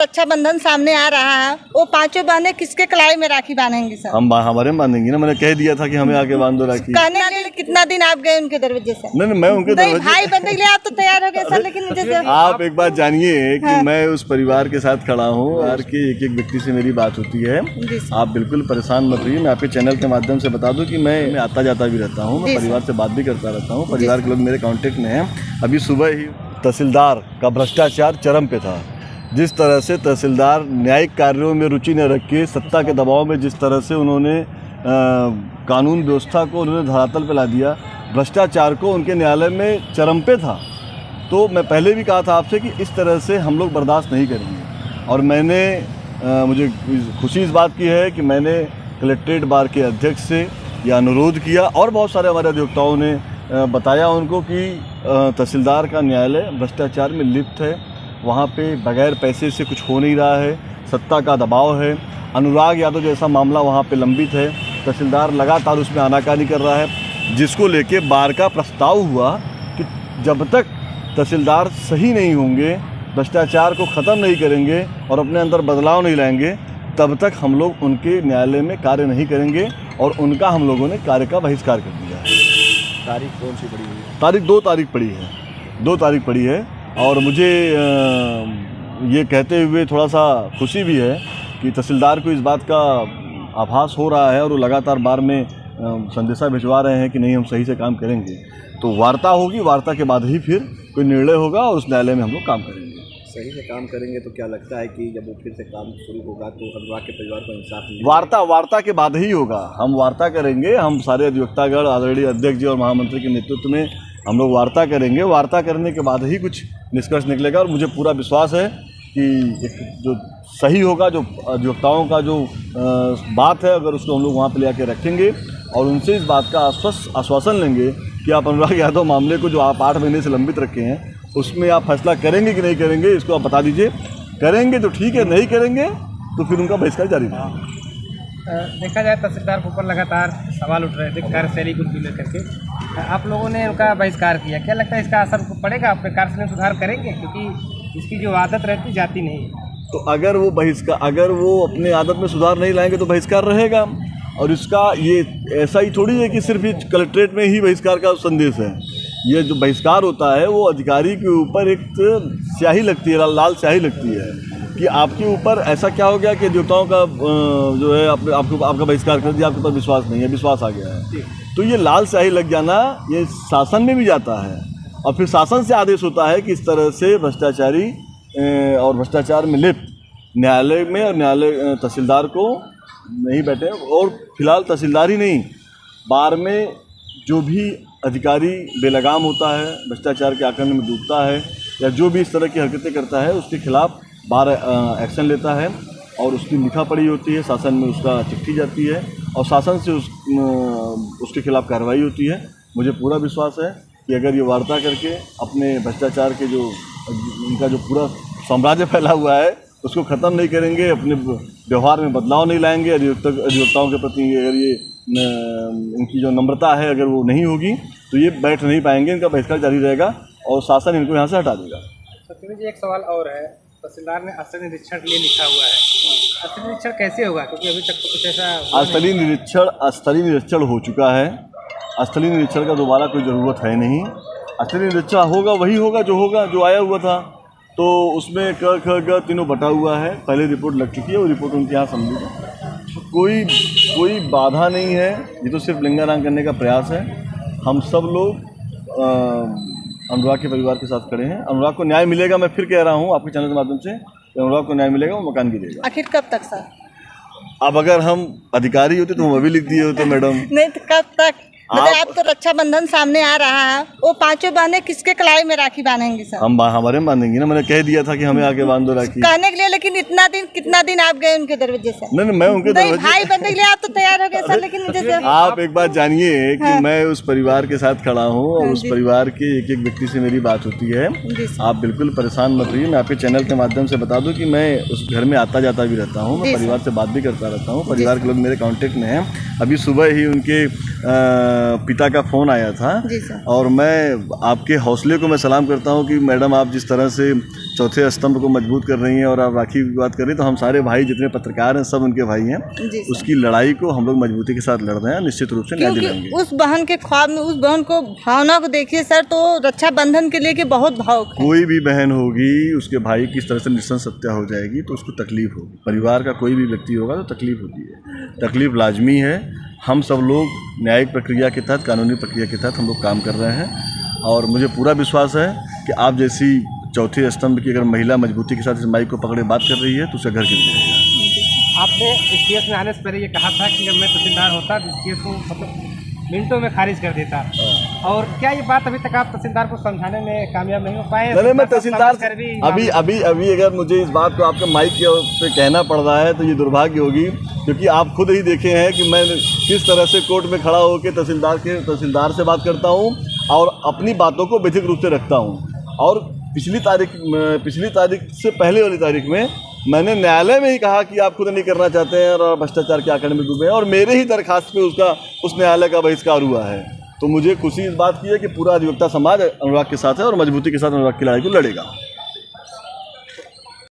रक्षाबंधन सामने आ रहा है, वो पांचों बहनें किसके कलाई में राखी बांधेंगी सर? हम हमारे में बांधेंगे ना। मैंने कह दिया था कि हमें आके बांध दो राखी। कहने के लिए कितना दिन आप गए उनके दरवाजे से? नहीं मैं उनके नहीं, दरवाजे। भाई बनने के लिए आप तो तैयार हो गए सर, लेकिन जैसे आप एक बात जानिए कि मैं उस परिवार के साथ खड़ा हूँ और कि एक एक व्यक्ति से मेरी बात होती है। आप बिल्कुल परेशान मत होइए। मैं आपके चैनल के माध्यम से बता दूं कि मैं आता जाता भी रहता हूँ, मैं परिवार से बात भी करता रहता हूँ, परिवार के लोग मेरे कांटेक्ट में हैं। अभी सुबह ही तहसीलदार का भ्रष्टाचार चरम पे था। जिस तरह से तहसीलदार न्यायिक कार्यों में रुचि न रख के सत्ता के दबाव में जिस तरह से उन्होंने कानून व्यवस्था को उन्होंने धरातल पे ला दिया, भ्रष्टाचार को उनके न्यायालय में चरम पे था। तो मैं पहले भी कहा था आपसे कि इस तरह से हम लोग बर्दाश्त नहीं करेंगे। और मैंने मुझे खुशी इस बात की है कि मैंने कलेक्ट्रेट बार के अध्यक्ष से यह अनुरोध किया और बहुत सारे हमारे अधिवक्ताओं ने बताया उनको कि तहसीलदार का न्यायालय भ्रष्टाचार में लिप्त है। वहाँ पे बगैर पैसे से कुछ हो नहीं रहा है, सत्ता का दबाव है। अनुराग यादव जैसा मामला वहाँ पे लंबित है, तहसीलदार लगातार उसमें आनाकानी कर रहा है, जिसको लेके बार का प्रस्ताव हुआ कि जब तक तहसीलदार सही नहीं होंगे, भ्रष्टाचार को ख़त्म नहीं करेंगे और अपने अंदर बदलाव नहीं लाएंगे, तब तक हम लोग उनके न्यायालय में कार्य नहीं करेंगे और उनका हम लोगों ने कार्य का बहिष्कार कर दिया है। तारीख कौन सी पड़ी हुई है? तारीख 2 तारीख पड़ी है, 2 तारीख पड़ी है। और मुझे ये कहते हुए थोड़ा सा खुशी भी है कि तहसीलदार को इस बात का आभास हो रहा है और वो लगातार बार में संदेशा भिजवा रहे हैं कि नहीं हम सही से काम करेंगे। तो वार्ता होगी, वार्ता के बाद ही फिर कोई निर्णय होगा और उस न्यायालय में हम लोग काम करेंगे। सही से काम करेंगे तो क्या लगता है कि जब वो फिर से काम शुरू होगा तो अनुराग के परिवार को इंसाफ मिलेगा? वार्ता के बाद ही होगा। हम वार्ता करेंगे, हम सारे अधिवक्तागण आदरणीय अध्यक्ष जी और महामंत्री के नेतृत्व में हम लोग वार्ता करेंगे। वार्ता करने के बाद ही कुछ निष्कर्ष निकलेगा और मुझे पूरा विश्वास है कि एक जो सही होगा, जो अधिवक्ताओं का जो बात है, अगर उसको हम लोग वहाँ पर ले आके रखेंगे और उनसे इस बात का आश्वासन लेंगे कि आप अनुराग यादव मामले को जो आप 8 महीने से लंबित रखे हैं उसमें आप फैसला करेंगे कि नहीं करेंगे, इसको आप बता दीजिए। करेंगे तो ठीक है, नहीं करेंगे तो फिर उनका बहिष्कार जारी रहेगा। देखा जाए तहसीलदार के ऊपर लगातार सवाल उठ रहे थे कार्यशैली को लेकर के, आप लोगों ने उनका बहिष्कार किया। क्या लगता है इसका असर पड़ेगा? अपने कार्यशैली में सुधार करेंगे? क्योंकि इसकी जो आदत रहती जाती नहीं। तो अगर वो अपने आदत में सुधार नहीं लाएंगे तो बहिष्कार रहेगा। और इसका ये ऐसा ही थोड़ी है कि सिर्फ ये कलेक्ट्रेट में ही बहिष्कार का संदेश है। ये जो बहिष्कार होता है वो अधिकारी के ऊपर एक स्याही लगती है, लाल स्याही लगती है कि आपके ऊपर ऐसा क्या हो गया कि अधिवक्ताओं का जो है आपका बहिष्कार कर दिया, आपके ऊपर विश्वास नहीं है, विश्वास आ गया है। तो ये लाल स्याही लग जाना ये शासन में भी जाता है और फिर शासन से आदेश होता है कि इस तरह से भ्रष्टाचारी और भ्रष्टाचार में लिप्त न्यायालय में और न्यायालय तहसीलदार को नहीं बैठे। और फिलहाल तहसीलदार ही नहीं, बार में जो भी अधिकारी बेलगाम होता है, भ्रष्टाचार के आकलन में डूबता है या जो भी इस तरह की हरकतें करता है, उसके खिलाफ बार एक्शन लेता है और उसकी लिखा पड़ी होती है, शासन में उसका चिट्ठी जाती है और शासन से उसके खिलाफ कार्रवाई होती है। मुझे पूरा विश्वास है कि अगर ये वार्ता करके अपने भ्रष्टाचार के जो उनका जो पूरा साम्राज्य फैला हुआ है उसको ख़त्म नहीं करेंगे, अपने व्यवहार में बदलाव नहीं लाएंगे, अधिवक्ताओं के प्रति अगर ये इनकी जो नम्रता है अगर वो नहीं होगी तो ये बैठ नहीं पाएंगे, इनका बहिष्कार जारी रहेगा और शासन इनको यहाँ से हटा देगा। सत्यवीर जी, एक सवाल और है। तहसीलदार ने स्थलीय निरीक्षण के लिए लिखा हुआ है, स्थलीय निरीक्षण कैसे होगा? क्योंकि अभी तक तो कुछ ऐसा स्थलीय निरीक्षण हो चुका है। स्थलीय निरीक्षण का दोबारा कोई ज़रूरत है नहीं। स्थलीय निरीक्षण होगा वही होगा जो आया हुआ था। तो उसमें क ख ग तीनों बटा हुआ है, पहले रिपोर्ट लग चुकी है, वो रिपोर्ट उनके यहाँ समझी। कोई बाधा नहीं है, ये तो सिर्फ लिंगाराम करने का प्रयास है। हम सब लोग अनुराग के परिवार के साथ खड़े हैं। अनुराग को न्याय मिलेगा, मैं फिर कह रहा हूँ आपके चैनल के माध्यम से, अनुराग को न्याय मिलेगा, वो मकान गिरेगा। आखिर कब तक सर? अब अगर हम अधिकारी होते तो हम अभी लिख दिए होते मैडम। नहीं तो कब तक? आप तो रक्षाबंधन सामने आ रहा है, वो पांचों बहनें किसके कलाई में राखी बांधेंगी सर? हम हमारे में बांधेंगे ना। मैंने कह दिया था कि हमें आके बांध दो राखी। कहने के लिए, लेकिन कितना दिन आप गए उनके दरवाजे से? नहीं मैं उनके दरवाजे। भाई बनने के लिए आप तो तैयार हो गए सर, लेकिन जैसे आप एक बात जानिए कि मैं उस परिवार के साथ खड़ा हूँ और उस परिवार के एक एक व्यक्ति से मेरी बात होती है। आप बिल्कुल परेशान मत होइए। मैं आपके चैनल के माध्यम से बता दूं कि मैं उस घर में आता जाता भी रहता हूँ, मैं परिवार से बात भी करता रहता हूँ, परिवार के लोग मेरे कांटेक्ट में हैं। अभी सुबह ही उनके पिता का फ़ोन आया था जी सर। और मैं आपके हौसले को मैं सलाम करता हूं कि मैडम आप जिस तरह से चौथे स्तंभ को मजबूत कर रही हैं और आप राखी की बात कर रही हैं, तो हम सारे भाई जितने पत्रकार हैं सब उनके भाई हैं। जी सर। उसकी लड़ाई को हम लोग मजबूती के साथ लड़ रहे हैं, निश्चित रूप से न्याय दिलाएंगे। क्योंकि उस बहन के ख्वाब में उस बहन को भावना को देखिए सर, तो रक्षाबंधन के लिए कि बहुत भावुक है। कोई भी बहन होगी उसके भाई की इस तरह से निस्संस हत्या हो जाएगी तो उसको तकलीफ होगी, परिवार का कोई भी व्यक्ति होगा तो तकलीफ होती है, तकलीफ लाजमी है। हम सब लोग न्यायिक प्रक्रिया के तहत, कानूनी प्रक्रिया के तहत हम लोग काम कर रहे हैं और मुझे पूरा विश्वास है कि आप जैसी चौथे स्तंभ की अगर महिला मजबूती के साथ इस माइक को पकड़े बात कर रही है तो उसका घर गिर जाएगा। आपने इस केस में आने से पहले ये कहा था कि जब मैं तहसीलदार होता तो इस केस को मतलब मिनटों में खारिज कर देता, और क्या ये बात अभी तक आप तहसीलदार को समझाने में कामयाब नहीं हो पाए? नहीं, मैं तहसीलदार अभी अगर मुझे इस बात को आपके माइक पे कहना पड़ रहा है तो ये दुर्भाग्य होगी, क्योंकि आप खुद ही देखे हैं कि मैं किस तरह से कोर्ट में खड़ा होकर तहसीलदार से बात करता हूँ और अपनी बातों को विधिक रूप से रखता हूँ। और पिछली तारीख से पहले वाली तारीख में मैंने न्यायालय में ही कहा कि आप खुद नहीं करना चाहते हैं और भ्रष्टाचार के आंकड़े में डूबे हैं, और मेरे ही दरखास्त पे उस न्यायालय का बहिष्कार हुआ है। तो मुझे खुशी इस बात की है कि पूरा अधिवक्ता समाज अनुराग के साथ है और मजबूती के साथ अनुराग की लड़ाई को लड़ेगा।